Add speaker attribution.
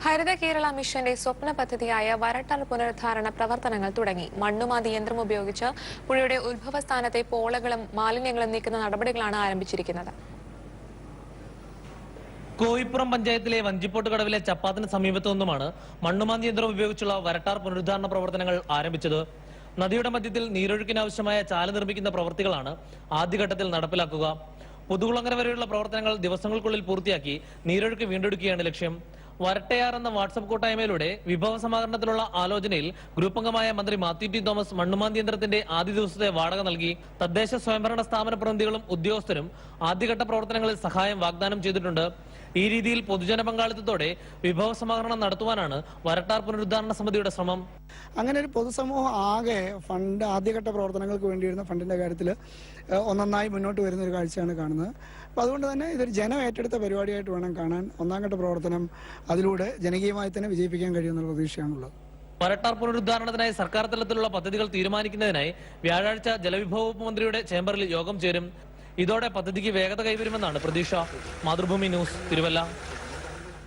Speaker 1: ഹരിത കേരള മിഷന്റെ സ്വപ്ന പദ്ധതിയായ വരട്ടാർ പുനരുദ്ധാരണ പ്രവർത്തനങ്ങൾ തുടങ്ങി. മണ്ണുമാന്തി യന്ത്രം ഉപയോഗിച്ച് പുഴയുടെ ഉത്ഭവസ്ഥാനത്തെ പോളകളും മാലിന്യങ്ങളും നീക്കുന്ന നടപടികളാണ് ആരംഭിച്ചിരിക്കുന്നത്.
Speaker 2: കോയിപ്പുറം പഞ്ചായത്തിലെ വഞ്ചിപ്പോട്ട് കടവിലെ ചപ്പാത്തിന് സമീപത്തു നിന്നുമാണ് മണ്ണുമാന്തി യന്ത്രം ഉപയോഗിച്ചുള്ള വരട്ടാർ പുനരുദ്ധാരണ പ്രവർത്തനങ്ങൾ ആരംഭിച്ചത്. നദിയുടെ മധ്യത്തിൽ നീരൊഴുക്കിനാവശ്യമായ ചാല് നിർമ്മിക്കുന്ന പ്രവൃത്തികളാണ് ആദ്യഘട്ടത്തിൽ നടപ്പിലാക്കുക. പുതുകുളങ്ങര വരെയുള്ള പ്രവർത്തനങ്ങൾ ദിവസങ്ങൾക്കുള്ളിൽ പൂർത്തിയാക്കി നീരൊഴുക്ക് വീണ്ടെടുക്കുകയാണ് ലക്ഷ്യം. വരട്ടയാർ എന്ന വാട്സ്ആപ്പ് കൂട്ടായ്മയിലൂടെ വിഭവ സമാഹരണത്തിലുള്ള ആലോചനയിൽ ഗ്രൂപ്പ് അംഗമായ മന്ത്രി മാത്യു ടി തോമസ് മണ്ണുമാന്തി യന്ത്രത്തിന്റെ ആദ്യ ദിവസത്തെ വാടക നൽകി. തദ്ദേശ സ്വയംഭരണ സ്ഥാപന പ്രതിനിധികളും ഉദ്യോഗസ്ഥരും ആദ്യഘട്ട പ്രവർത്തനങ്ങളിൽ സഹായം വാഗ്ദാനം ചെയ്തിട്ടുണ്ട്. ഈ രീതിയിൽ പൊതുജന പങ്കാളിത്തത്തോടെ വിഭവ സമാഹരണം നടത്തുവാനാണ് വരട്ടാർ പുനരുദ്ധാരണ സമിതിയുടെ ശ്രമം.
Speaker 3: അങ്ങനെ ഒരു പൊതുസമൂഹം ആകെ ഫണ്ട് ആദ്യഘട്ട പ്രവർത്തനങ്ങൾക്ക് വേണ്ടിയിരുന്ന ഫണ്ടിന്റെ കാര്യത്തിൽ ഒന്നൊന്നായി മുന്നോട്ട് വരുന്ന ഒരു കാഴ്ചയാണ് കാണുന്നത്. അപ്പോൾ അതുകൊണ്ട് തന്നെ ഇതൊരു ജനം ഏറ്റെടുത്ത പരിപാടിയായിട്ട് വേണം കാണാൻ. ഒന്നാം ഘട്ട പ്രവർത്തനം അതിലൂടെ ജനകീയമായി തന്നെ വിജയിപ്പിക്കാൻ കഴിയുമെന്നുള്ള പ്രതീക്ഷയാണുള്ളത്.
Speaker 2: വരട്ടാർ പുനരുദ്ധാരണത്തിനായി സർക്കാർ തലത്തിലുള്ള പദ്ധതികൾ തീരുമാനിക്കുന്നതിനായി വ്യാഴാഴ്ച ജലവിഭവ വകുപ്പ് മന്ത്രിയുടെ ചേംബറിൽ യോഗം ചേരും. ഇതോടെ പദ്ധതിക്ക് വേഗത കൈവരുമെന്നാണ് പ്രതീക്ഷ. മാതൃഭൂമി ന്യൂസ്, തിരുവല്ല.